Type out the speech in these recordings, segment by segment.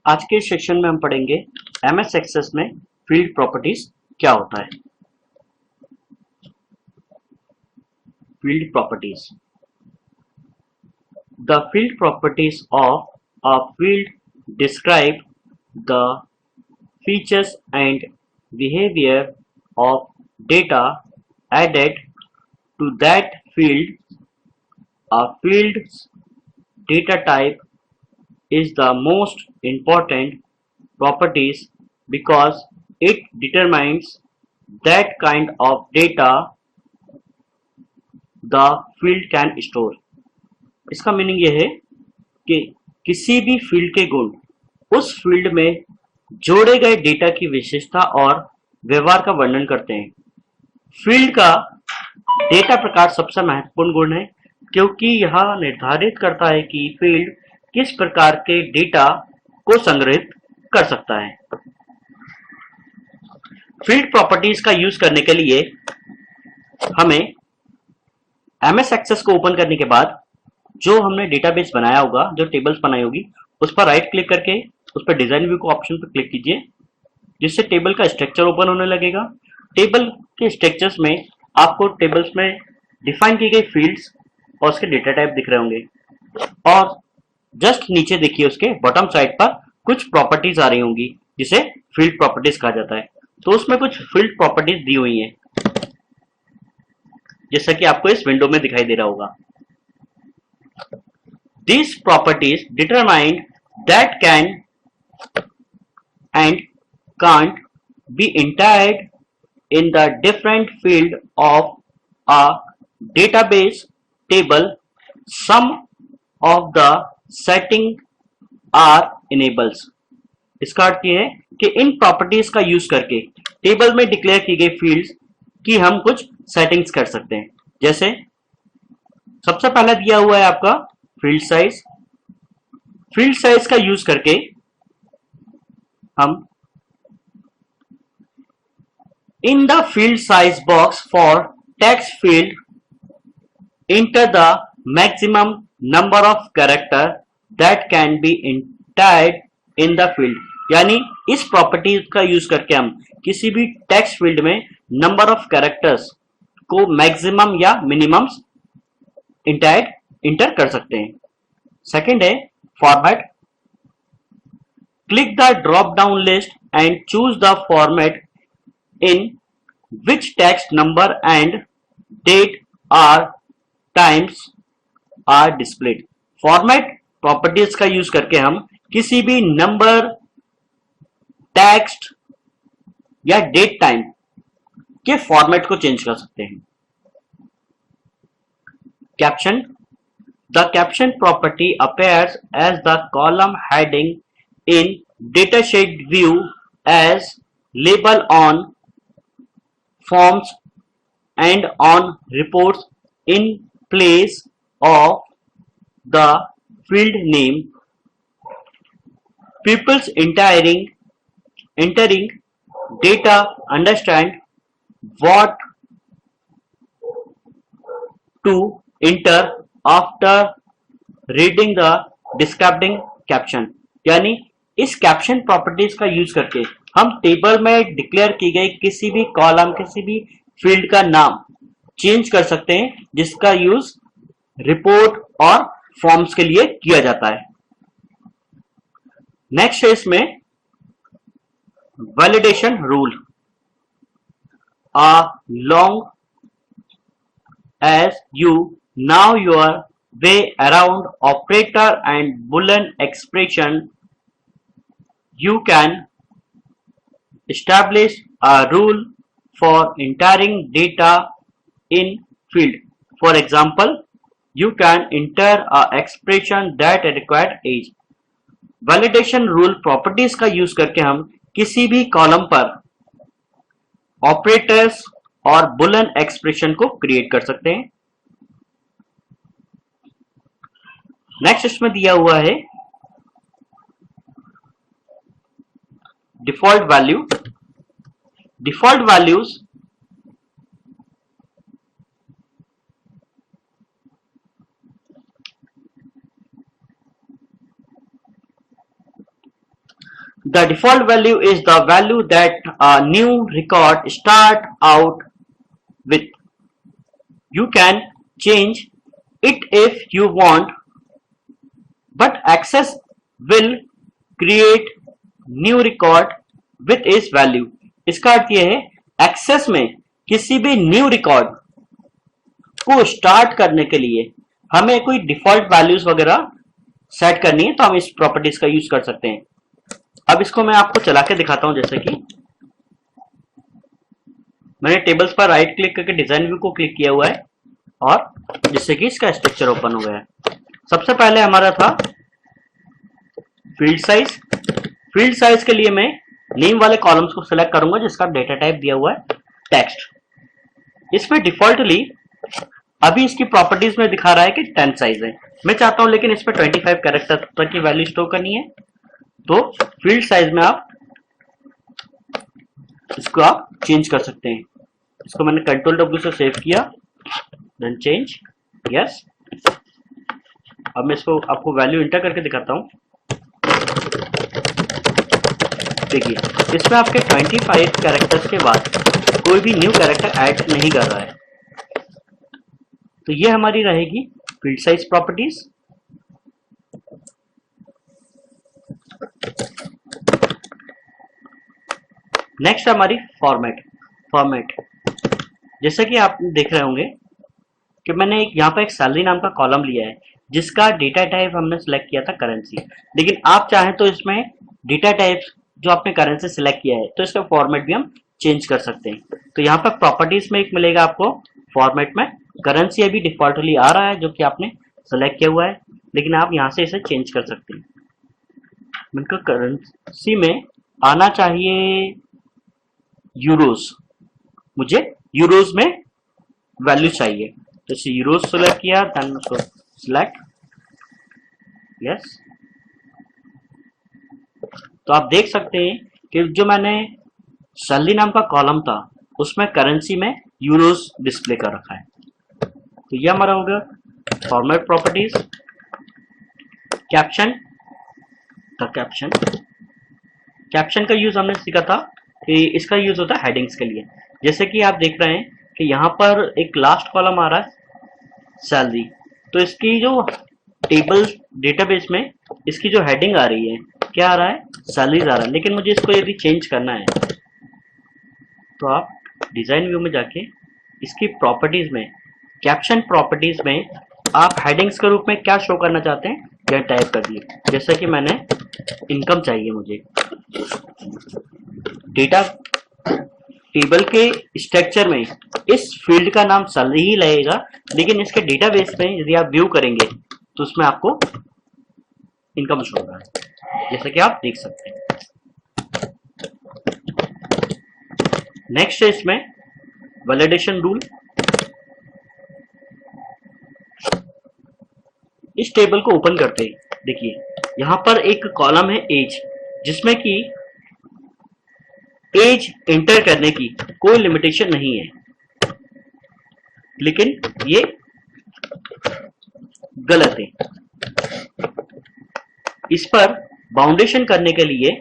आज के सेक्शन में हम पढ़ेंगे एमएस एक्सेस में फील्ड प्रॉपर्टीज क्या होता है। Field properties, the field properties of a field describe the features and behaviour of data added to that field. A field's data type is the most important properties because it determines that kind of data the field can store. इसका meaning ये है कि किसी भी field के गुण उस field में जोड़े गए डेटा की विशेषता और व्यवहार का वर्णन करते हैं। फील्ड का डेटा प्रकार सबसे महत्वपूर्ण गुण है क्योंकि यह निर्धारित करता है कि फील्ड किस प्रकार के डेटा को संग्रहित कर सकता है। फील्ड प्रॉपर्टीज का यूज करने के लिए हमें एमएस एक्सेस को ओपन करने के बाद जो हमने डेटाबेस बनाया होगा, जो टेबल्स बनाई होगी, उस पर राइट क्लिक करके उस पर डिजाइन व्यू को ऑप्शन पर क्लिक कीजिए, जिससे टेबल का स्ट्रक्चर ओपन होने लगेगा। टेबल के स्ट्रक्चर्स में आपको टेबल्स में डिफाइन की गई फील्ड्स और उसके डेटा टाइप दिख रहे होंगे और जस्ट नीचे देखिए उसके बॉटम साइड पर कुछ प्रॉपर्टीज आ रही होंगी जिसे फील्ड प्रॉपर्टीज कहा जाता है। तो उसमें कुछ फील्ड प्रॉपर्टीज दी हुई हैं जैसा कि आपको इस विंडो में दिखाई दे रहा होगा। These properties determine that can and can't be entered in the different field of a database table. Some of the setting are enables. इसका अर्थ ये है कि इन प्रॉपर्टीज का यूज करके टेबल में डिक्लेयर की गई फील्ड्स की हम कुछ सेटिंग्स कर सकते हैं। जैसे सबसे पहला दिया हुआ है आपका फील्ड साइज। फील्ड साइज का यूज करके हम in the field size box for text field enter the maximum number of character that can be entered in the field. यानी इस प्रॉपर्टी का यूज करके हम किसी भी टेक्स्ट फील्ड में नंबर ऑफ कैरेक्टर्स को मैक्सिमम या मिनिमम इंटर कर सकते हैं। सेकंड है format. Click the drop down list and choose the format in which text number and date are times are displayed. Format properties का use करके हम किसी भी नंबर, टेक्स्ट या डेट टाइम के फॉर्मेट को चेंज कर सकते हैं। Caption, the caption property appears as the column heading in datasheet view as label on forms and on reports in place of the field name. Pupils entering data understand what to enter after reading the describing caption. यानी इस caption properties का use करके हम table में declare की गई किसी भी कॉलम, किसी भी फील्ड का नाम चेंज कर सकते हैं, जिसका यूज रिपोर्ट और फॉर्म्स के लिए किया जाता है। नेक्स्ट है इसमें validation rule. A long as you know your way around operator and boolean expression, you can establish a rule for entering data in field. For example, you can enter a expression that required age. Validation rule properties का use करके हम किसी भी column पर operators और Boolean expression को create कर सकते हैं। नेक्स्ट इसमें दिया हुआ है default value. Default values the default value is the value that a new record start out with. You can change it if you want, but Access will create new record with its value. इसका अर्थ यह है, access में किसी भी new record को start करने के लिए हमें कोई डिफॉल्ट वैल्यूज वगैरह सेट करनी है, तो हम इस प्रॉपर्टीज का यूज कर सकते हैं। अब इसको मैं आपको चला के दिखाता हूं। जैसे कि मैंने टेबल्स पर राइट क्लिक करके डिजाइन व्यू को क्लिक किया हुआ है और जिससे कि इसका स्ट्रक्चर ओपन हो गया है। सबसे पहले हमारा था फील्ड साइज। फील्ड साइज के लिए मैं नेम वाले कॉलम्स को सिलेक्ट करूंगा जिसका डेटा टाइप दिया हुआ है टेक्स्ट। इसमें डिफॉल्टली अभी इसकी प्रॉपर्टीज में दिखा रहा है कि 10 साइज है। मैं चाहता हूं लेकिन इस पर 25 कैरेक्टर तक की वैल्यू स्टोर करनी है, तो फील्ड साइज में आप इसको आप चेंज कर सकते हैं। इसको मैंने कंट्रोल W से सेव किया, देन चेंज, यस। अब मैं इसको आपको वैल्यू इंटर करके दिखाता हूं। देखिए इसमें आपके 25 कैरेक्टर्स के बाद कोई भी न्यू कैरेक्टर ऐड नहीं कर रहा है। तो ये हमारी रहेगी फील्ड साइज प्रॉपर्टीज। नेक्स्ट हमारी फॉर्मेट। जैसा कि आप देख रहे होंगे कि मैंने यहाँ पर एक सैलरी नाम का कॉलम लिया है जिसका डेटा टाइप हमने सिलेक्ट किया था करेंसी, लेकिन आप चाहें तो इसमें डेटा टाइप जो आपने करेंसी सिलेक्ट किया है तो इसका फॉर्मेट भी हम चेंज कर सकते हैं। तो यहाँ पर प्रॉपर्टीज में एक मिलेगा आपको फॉर्मेट में, करेंसी अभी डिफॉल्टली आ रहा है जो कि आपने सेलेक्ट किया हुआ है, लेकिन आप यहाँ से इसे चेंज कर सकते हैं। इनका करेंसी में आना चाहिए यूरोज, मुझे यूरोज में वैल्यू चाहिए, तो इसे यूरोज सेलेक्ट किया, देन उसको सिलेक्ट, यस। तो आप देख सकते हैं कि जो मैंने सैलरी नाम का कॉलम था उसमें करेंसी में यूरोज डिस्प्ले कर रखा है। तो ये हमारा हो गया फॉर्मेट प्रॉपर्टीज। कैप्शन का यूज हमने सीखा था कि इसका यूज होता है हेडिंग्स के लिए। जैसे कि आप देख रहे हैं कि यहाँ पर एक लास्ट कॉलम आ रहा है सैलरी, तो इसकी जो टेबल डेटाबेस में इसकी जो हेडिंग आ रही है क्या आ रहा है, सैलरीज आ रहा है। लेकिन मुझे इसको यदि चेंज करना है तो आप डिजाइन व्यू में जाके इसकी प्रॉपर्टीज में, कैप्शन प्रॉपर्टीज में आप हेडिंग्स के रूप में क्या शो करना चाहते हैं यह टाइप कर दिए। जैसे कि मैंने इनकम चाहिए, मुझे डेटा टेबल के स्ट्रक्चर में इस फील्ड का नाम सैलरी ही लगेगा, लेकिन इसके डेटाबेस में यदि आप व्यू करेंगे तो उसमें आपको इनकम शो होगा, जैसे कि आप देख सकते हैं। नेक्स्ट है इसमें वैलिडेशन रूल। इस टेबल को ओपन करते हैं, देखिए यहां पर एक कॉलम है एज, जिसमें कि एज एंटर करने की कोई लिमिटेशन नहीं है, लेकिन ये गलत है। इस पर बाउंडेशन करने के लिए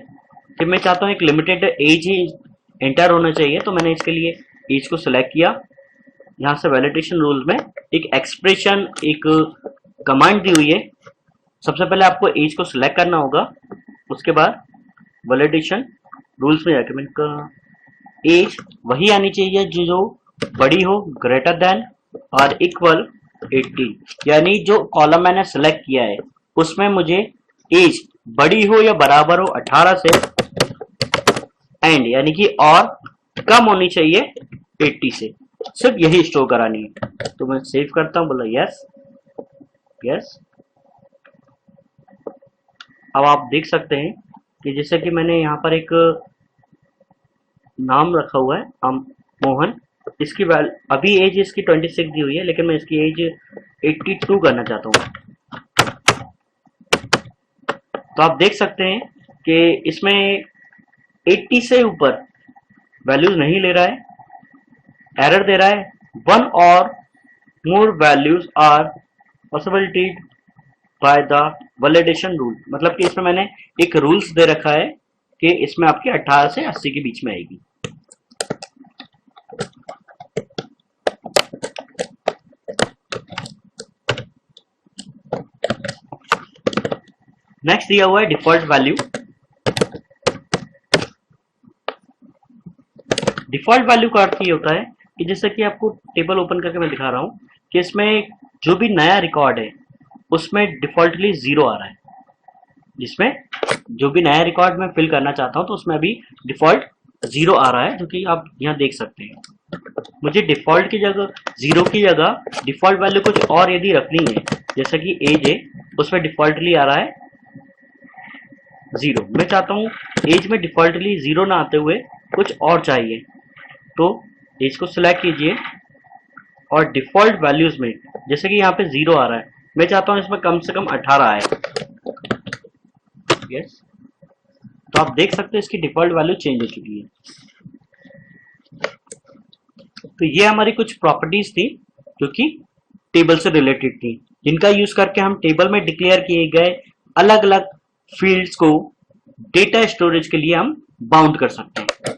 कि मैं चाहता हूं एक लिमिटेड एज ही एंटर होना चाहिए, तो मैंने इसके लिए एज को सिलेक्ट किया। यहां से वैलिडेशन रूल में एक एक्सप्रेशन, एक कमांड दी हुई है। सबसे पहले आपको एज को सिलेक्ट करना होगा, उसके बाद वैलिडेशन रूल्स में जाकर मैंने एज वही आनी चाहिए जो बड़ी हो, ग्रेटर देन और इक्वल 18, यानी जो कॉलम मैंने सिलेक्ट किया है उसमें मुझे एज बड़ी हो या बराबर हो 18 से, एंड यानी कि और कम होनी चाहिए 80 से, सिर्फ यही स्टोर करानी है। तो मैं सेव करता हूं, बोला यस यस। अब आप देख सकते हैं कि जैसे कि मैंने यहाँ पर एक नाम रखा हुआ है मोहन, इसकी अभी एज इसकी 26 दी हुई है, लेकिन मैं इसकी एज 82 करना चाहता हूँ। तो आप देख सकते हैं कि इसमें 80 से ऊपर वैल्यूज नहीं ले रहा है, एरर दे रहा है। 1 और more values are possibilities by the validation rule, मतलब कि इसमें मैंने एक रूल्स दे रखा है कि इसमें आपकी 18 से 80 के बीच में आएगी। नेक्स्ट दिया हुआ है डिफॉल्ट वैल्यू। डिफॉल्ट वैल्यू का अर्थ ये होता है कि जैसे कि आपको टेबल ओपन करके मैं दिखा रहा हूं कि इसमें जो भी नया रिकॉर्ड है उसमें डिफॉल्टली 0 आ रहा है। जिसमें जो भी नया रिकॉर्ड मैं फिल करना चाहता हूं तो उसमें अभी डिफॉल्ट 0 आ रहा है, जो कि आप यहाँ देख सकते हैं। मुझे डिफॉल्ट की जगह 0 की जगह डिफॉल्ट वैल्यू कुछ और यदि रखनी है, जैसा कि एज है उसमें डिफॉल्टली आ रहा है 0। मैं चाहता हूँ एज में डिफॉल्टली 0 ना आते हुए कुछ और चाहिए, तो एज को सिलेक्ट कीजिए और डिफॉल्ट वैल्यूज में जैसे कि यहाँ पे 0 आ रहा है, मैं चाहता हूँ इसमें कम से कम 18 आए। यस, तो आप देख सकते हैं इसकी डिफॉल्ट वैल्यू चेंज हो चुकी है। तो ये हमारी कुछ प्रॉपर्टीज थी जो कि टेबल से रिलेटेड थी, जिनका यूज करके हम टेबल में डिक्लेयर किए गए अलग अलग फील्ड्स को डेटा स्टोरेज के लिए हम बाउंड कर सकते हैं।